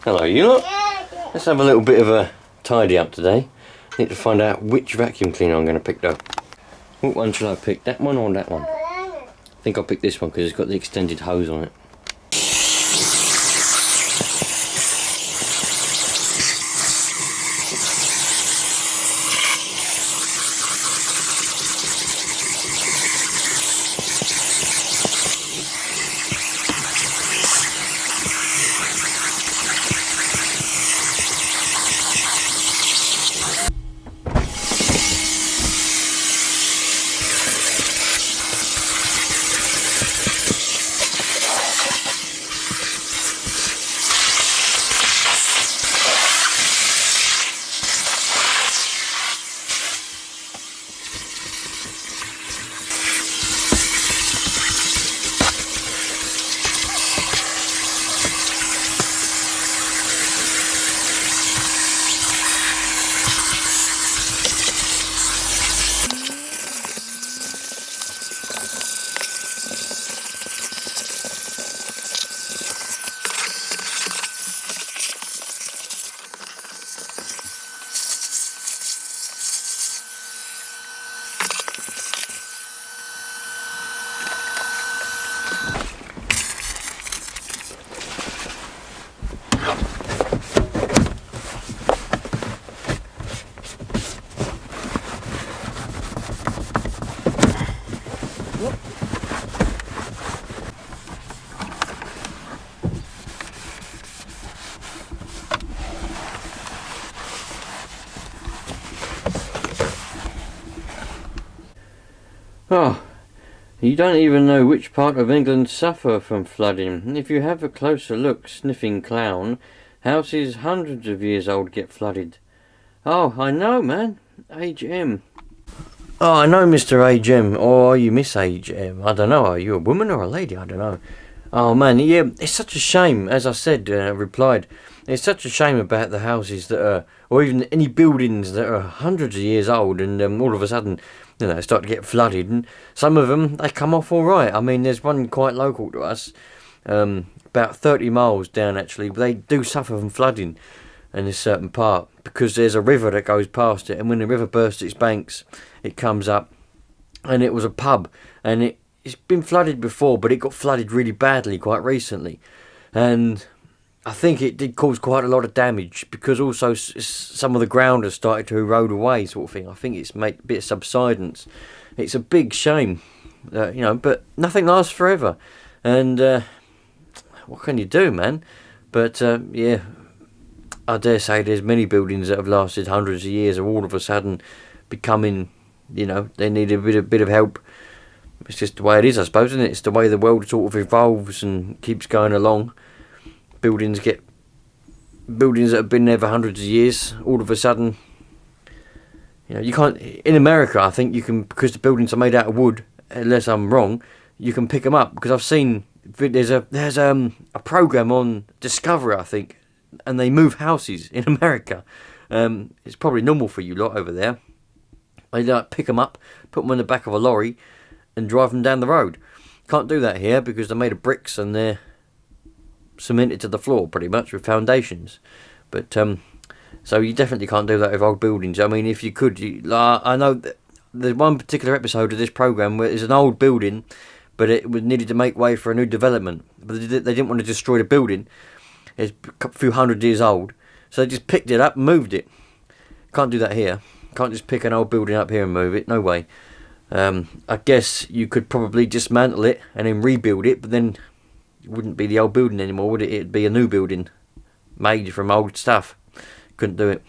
Hello, you lot. Let's have a little bit of a tidy up today. Need to find out which vacuum cleaner I'm going to pick though. What one shall I pick? That one or that one? I think I'll pick this one because it's got the extended hose on it. Oh, you don't even know which part of England suffer from flooding. If you have a closer look, sniffing clown, houses hundreds of years old get flooded. Oh, I know, man. Age M. Oh, I know, Mr. Age M. Or are you Miss Age M? I don't know. Are you a woman or a lady? I don't know. Oh, man, yeah, it's such a shame. As I said, replied, it's such a shame about the houses that are, or even any buildings that are hundreds of years old and all of a sudden, you know, start to get flooded. And some of them, they come off all right. I mean, there's one quite local to us, about 30 miles down actually. They do suffer from flooding in this certain part because there's a river that goes past it. And when the river bursts its banks, it comes up. And it was a pub. And it's been flooded before, but it got flooded really badly quite recently. And I think it did cause quite a lot of damage because also some of the ground has started to erode away, sort of thing. I think it's made a bit of subsidence. It's a big shame, you know, but nothing lasts forever. And what can you do, man? But yeah, I dare say there's many buildings that have lasted hundreds of years are all of a sudden becoming, you know, they need a bit of help. It's just the way it is, I suppose, isn't it? It's the way the world sort of evolves and keeps going along. Buildings that have been there for hundreds of years, all of a sudden, you know, you can't. In America, I think you can, because the buildings are made out of wood. Unless I'm wrong, you can pick them up because I've seen there's a program on Discovery, I think, and they move houses in America. It's probably normal for you lot over there. They like pick them up, put them in the back of a lorry, and drive them down the road. Can't do that here because they're made of bricks and they're cemented to the floor pretty much with foundations. But so you definitely can't do that with old buildings. I mean, if you could, I know that there's one particular episode of this program where it's an old building, but it needed to make way for a new development. But they didn't want to destroy the building. It's a few hundred years old, so they just picked it up and moved it. Can't do that here. Can't just pick an old building up here and move it. No way. I guess you could probably dismantle it and then rebuild it, but then it wouldn't be the old building anymore, would it? It'd be a new building made from old stuff. Couldn't do it.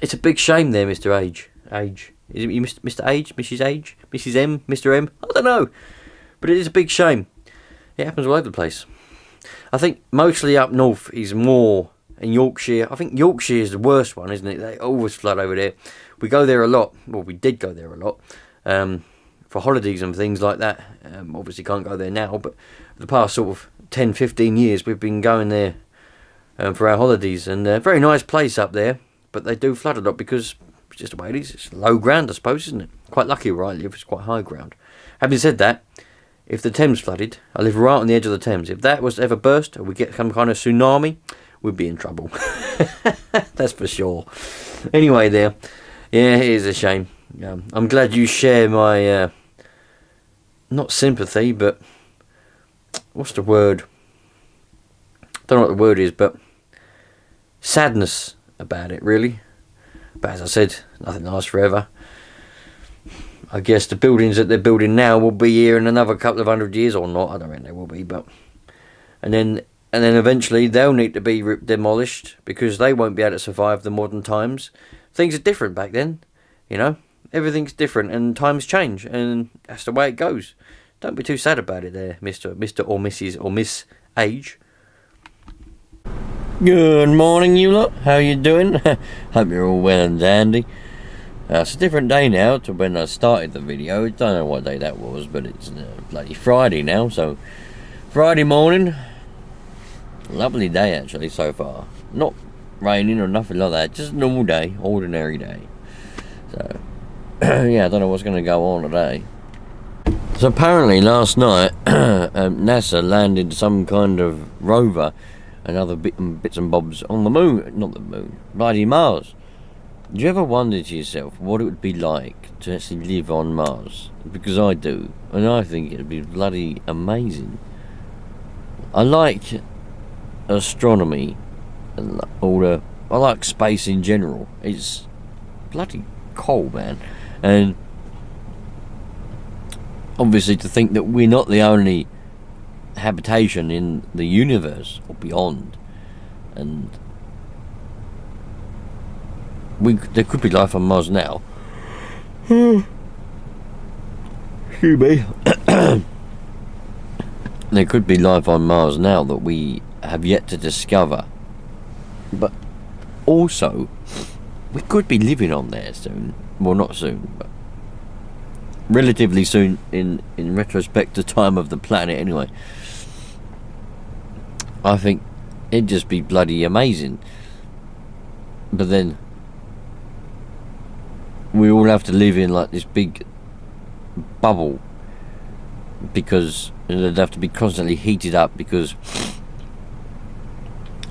It's a big shame there, Mr. Age. Is it you, Mr. Age? Mrs. Age? Mrs. M? Mr. M? I don't know. But it is a big shame. It happens all over the place. I think mostly up north is more in Yorkshire. I think Yorkshire is the worst one, isn't it? They always flood over there. We go there a lot. Well, we did go there a lot. For holidays and things like that. Obviously can't go there now, but the past sort of 10, 15 years we've been going there for our holidays, and a very nice place up there, but they do flood a lot because it's just the way it is. It's low ground, I suppose, isn't it? Quite lucky where I live, it's quite high ground. Having said that, if the Thames flooded, I live right on the edge of the Thames. If that was to ever burst, or we get some kind of tsunami, we'd be in trouble. That's for sure. Anyway, there. Yeah, it is a shame. I'm glad you share my, not sympathy, but what's the word? Don't know what the word is, but sadness about it, really. But as I said, nothing lasts forever. I guess the buildings that they're building now will be here in another couple of 100 years or not. I don't think they will be, but and then eventually they'll need to be demolished because they won't be able to survive the modern times. Things are different back then, you know. Everything's different and times change, and that's the way it goes. Don't be too sad about it, there, Mr. or Mrs. or Miss Age. Good morning, you lot. How you doing? Hope you're all well and dandy. It's a different day now to when I started the video. I don't know what day that was, but it's bloody Friday now. So, Friday morning. Lovely day, actually, so far. Not raining or nothing like that. Just a normal day. Ordinary day. So, yeah, I don't know what's going to go on today. So, apparently, last night, NASA landed some kind of rover and other bits and bobs on the moon. Not the moon. Bloody Mars. Do you ever wonder to yourself what it would be like to actually live on Mars? Because I do, and I think it would be bloody amazing. I like astronomy and I like space in general. It's bloody cool, man. And obviously to think that we're not the only habitation in the universe or beyond, and there could be life on Mars now. Excuse me. There could be life on Mars now that we have yet to discover. But also, we could be living on there soon. Well, not soon, but relatively soon in retrospect to time of the planet anyway. I think it'd just be bloody amazing. But then we all have to live in like this big bubble because they'd have to be constantly heated up because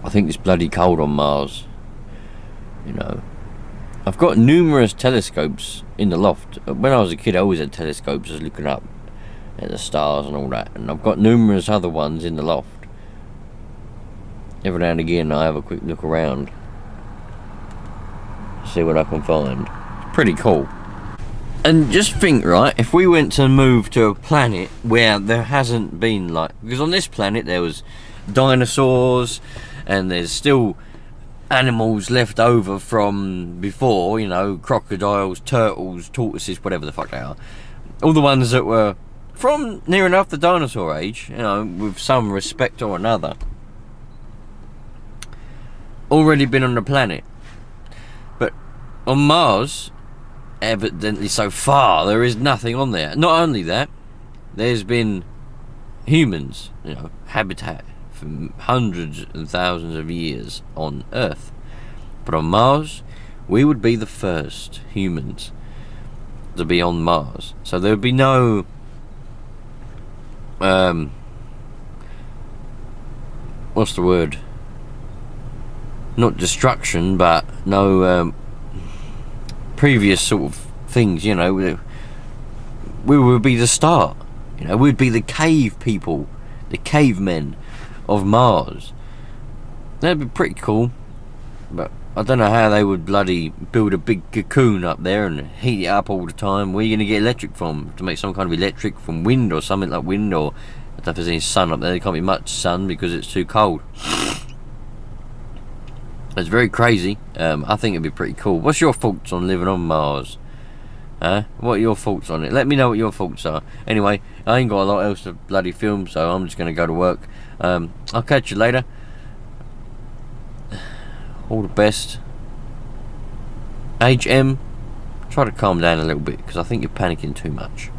I think it's bloody cold on Mars, you know. I've got numerous telescopes in the loft. When I was a kid I always had telescopes. I was looking up at the stars and all that, and I've got numerous other ones in the loft. Every now and again I have a quick look around, see what I can find. Pretty cool. And just think, right, if we went to move to a planet where there hasn't been like, because on this planet there was dinosaurs and there's still animals left over from before, you know, crocodiles, turtles, tortoises, whatever the fuck they are, all the ones that were from near enough the dinosaur age, you know, with some respect or another, already been on the planet. But on Mars, evidently so far, there is nothing on there. Not only that, there's been humans, you know, habitat for hundreds and thousands of years on Earth. But on Mars, we would be the first humans to be on Mars. So there would be no what's the word? Not destruction, but no previous sort of things, you know. We would be the start, you know. We'd be the cave people, the cavemen of Mars. That'd be pretty cool, but I don't know how they would bloody build a big cocoon up there and heat it up all the time. Where are you going to get electric from? To make some kind of electric from wind or something like wind, or I don't know if there's any sun up there. There can't be much sun because it's too cold. It's very crazy. I think it'd be pretty cool. What's your thoughts on living on Mars? What are your thoughts on it? Let me know what your thoughts are. Anyway, I ain't got a lot else to bloody film, so I'm just going to go to work. I'll catch you later. All the best. HM, try to calm down a little bit because I think you're panicking too much.